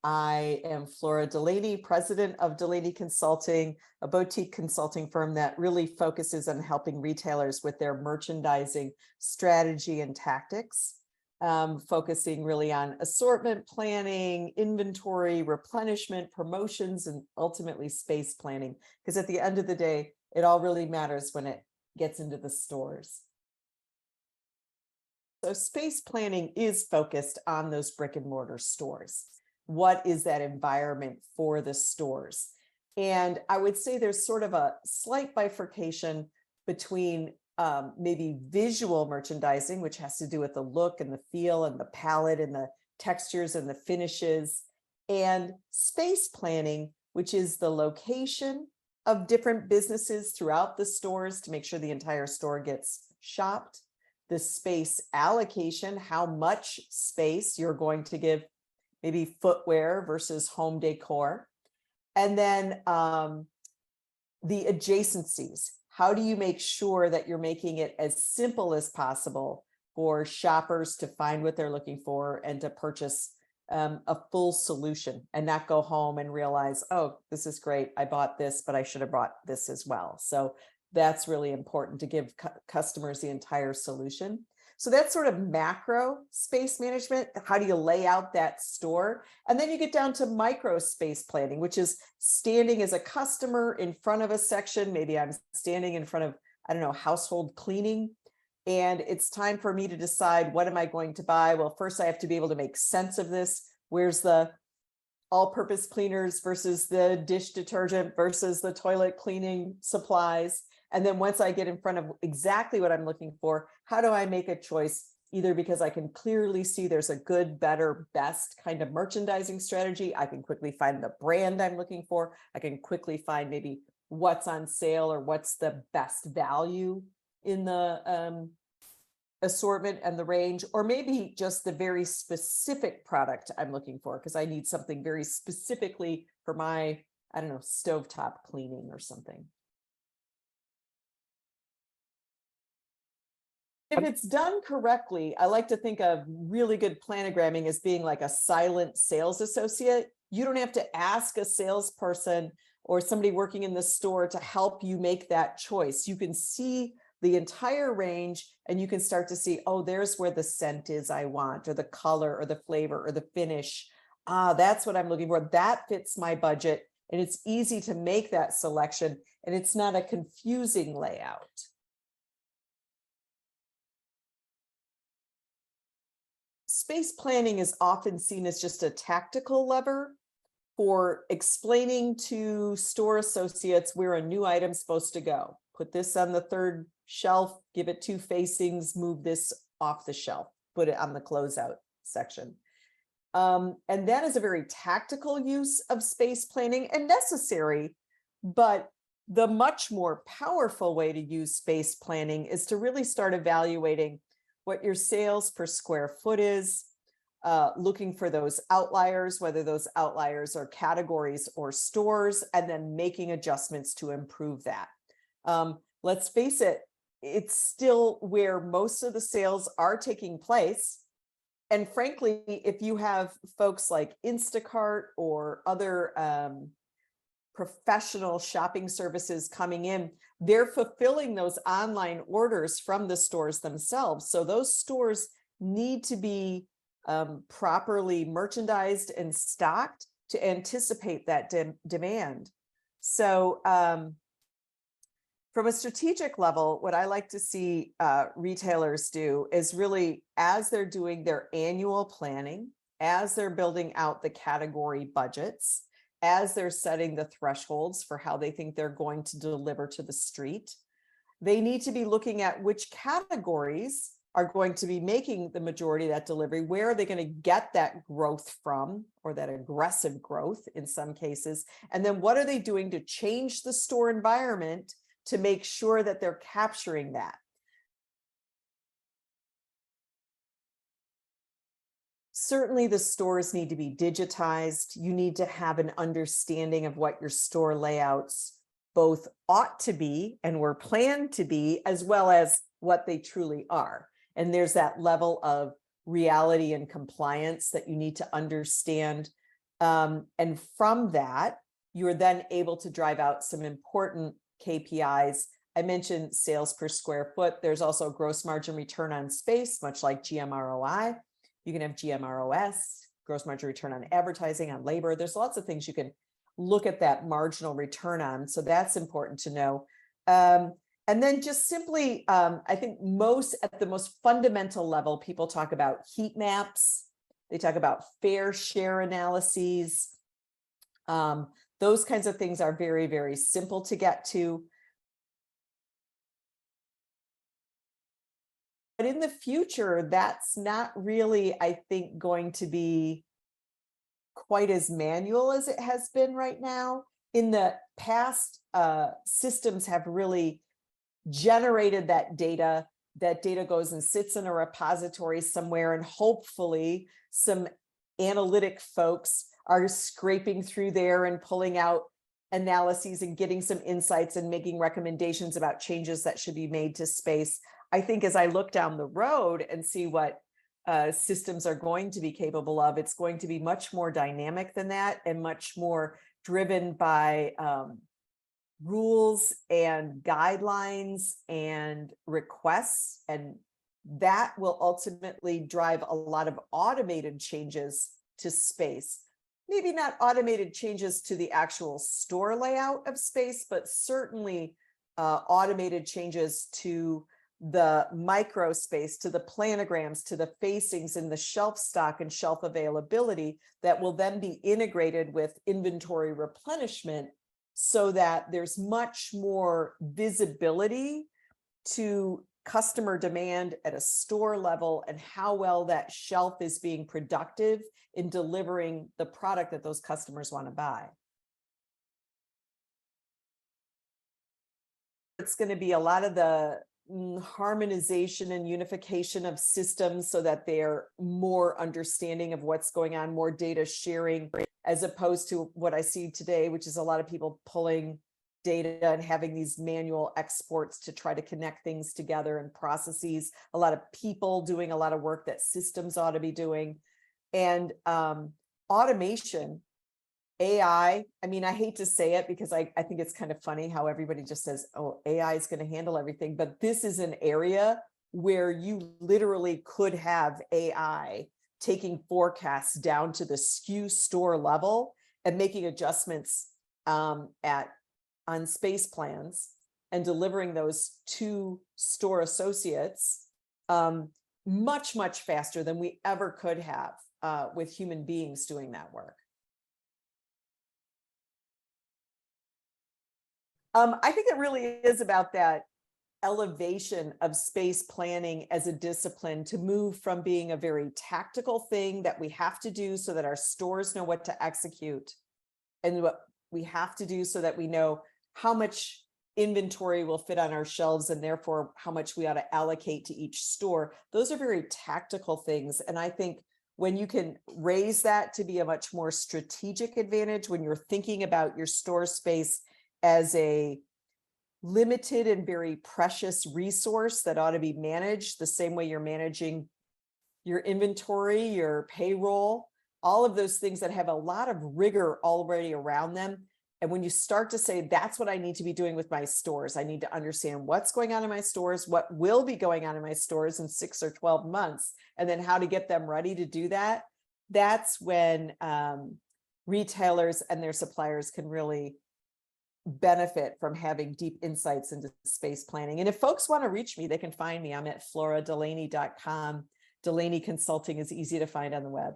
I am Flora Delaney, president of Delaney Consulting, a boutique consulting firm that really focuses on helping retailers with their merchandising strategy and tactics, focusing really on assortment planning, inventory, replenishment, promotions, and ultimately space planning. Because at the end of the day, it all really matters when it gets into the stores. So space planning is focused on those brick and mortar stores. What is that environment for the stores? And I would say there's sort of a slight bifurcation between maybe visual merchandising, which has to do with the look and the feel and the palette and the textures and the finishes, and space planning, which is the location of different businesses throughout the stores to make sure the entire store gets shopped, the space allocation, how much space you're going to give maybe footwear versus home decor. And then the adjacencies. How do you make sure that you're making it as simple as possible for shoppers to find what they're looking for and to purchase a full solution and not go home and realize, oh, this is great. I bought this, but I should have bought this as well. So that's really important to give customers the entire solution. So that's sort of macro space management. How do you lay out that store? And then you get down to micro space planning, which is standing as a customer in front of a section. Maybe I'm standing in front of, I don't know, household cleaning. And it's time for me to decide, what am I going to buy? Well, first I have to be able to make sense of this. Where's the all-purpose cleaners versus the dish detergent versus the toilet cleaning supplies? And then once I get in front of exactly what I'm looking for, how do I make a choice? Either because I can clearly see there's a good, better, best kind of merchandising strategy. I can quickly find the brand I'm looking for. I can quickly find maybe what's on sale or what's the best value in the assortment and the range, or maybe just the very specific product I'm looking for because I need something very specifically for my, I don't know, stovetop cleaning or something. If it's done correctly, I like to think of really good planogramming as being like a silent sales associate. You don't have to ask a salesperson or somebody working in the store to help you make that choice. You can see the entire range and you can start to see, oh, there's where the scent is I want, or the color or the flavor or the finish. That's what I'm looking for. That fits my budget. And it's easy to make that selection and it's not a confusing layout. Space planning is often seen as just a tactical lever for explaining to store associates where a new item's supposed to go. Put this on the third shelf, give it 2 facings, move this off the shelf, put it on the closeout section. And that is a very tactical use of space planning and necessary, but the much more powerful way to use space planning is to really start evaluating what your sales per square foot is, looking for those outliers, whether those outliers are categories or stores, and then making adjustments to improve that. Let's face it, it's still where most of the sales are taking place. And frankly, if you have folks like Instacart or other professional shopping services coming in, they're fulfilling those online orders from the stores themselves. So those stores need to be properly merchandised and stocked to anticipate that demand. So from a strategic level, what I like to see retailers do is really, as they're doing their annual planning, as they're building out the category budgets, as they're setting the thresholds for how they think they're going to deliver to the street, they need to be looking at which categories are going to be making the majority of that delivery. Where are they going to get that growth from, or that aggressive growth in some cases? And then what are they doing to change the store environment to make sure that they're capturing that? Certainly the stores need to be digitized. You need to have an understanding of what your store layouts both ought to be and were planned to be, as well as what they truly are. And there's that level of reality and compliance that you need to understand And from that, you're then able to drive out some important KPIs. I mentioned sales per square foot. There's also gross margin return on space, much like GMROI. You can have GMROS, gross margin return on advertising, on labor. There's lots of things you can look at that marginal return on. So that's important to know. And then just simply, I think at the most fundamental level, people talk about heat maps. They talk about fair share analyses. Those kinds of things are very, very simple to get to. But in the future, that's not really, I think, going to be quite as manual as it has been right now. In the past, systems have really generated that data. That data goes and sits in a repository somewhere, and hopefully some analytic folks are scraping through there and pulling out analyses and getting some insights and making recommendations about changes that should be made to space. I think as I look down the road and see what systems are going to be capable of, it's going to be much more dynamic than that, and much more driven by rules and guidelines and requests. And that will ultimately drive a lot of automated changes to space. Maybe not automated changes to the actual store layout of space, but certainly automated changes to the micro space, to the planograms, to the facings and the shelf stock and shelf availability that will then be integrated with inventory replenishment, so that there's much more visibility to customer demand at a store level and how well that shelf is being productive in delivering the product that those customers want to buy. It's going to be a lot of the harmonization and unification of systems so that they're more understanding of what's going on, more data sharing, as opposed to what I see today, which is a lot of people pulling data and having these manual exports to try to connect things together and processes. A lot of people doing a lot of work that systems ought to be doing. And automation, AI, I mean, I hate to say it because I think it's kind of funny how everybody just says, oh, AI is going to handle everything. But this is an area where you literally could have AI taking forecasts down to the SKU store level and making adjustments on space plans and delivering those to store associates much, much faster than we ever could have with human beings doing that work. I think it really is about that elevation of space planning as a discipline, to move from being a very tactical thing that we have to do so that our stores know what to execute, and what we have to do so that we know how much inventory will fit on our shelves and therefore how much we ought to allocate to each store. Those are very tactical things. And I think when you can raise that to be a much more strategic advantage, when you're thinking about your store space as a limited and very precious resource that ought to be managed the same way you're managing your inventory, your payroll, all of those things that have a lot of rigor already around them. And when you start to say, that's what I need to be doing with my stores, I need to understand what's going on in my stores, what will be going on in my stores in 6 or 12 months, and then how to get them ready to do that. That's when retailers and their suppliers can really benefit from having deep insights into space planning. And if folks want to reach me, they can find me. I'm at floradelaney.com. Delaney Consulting is easy to find on the web.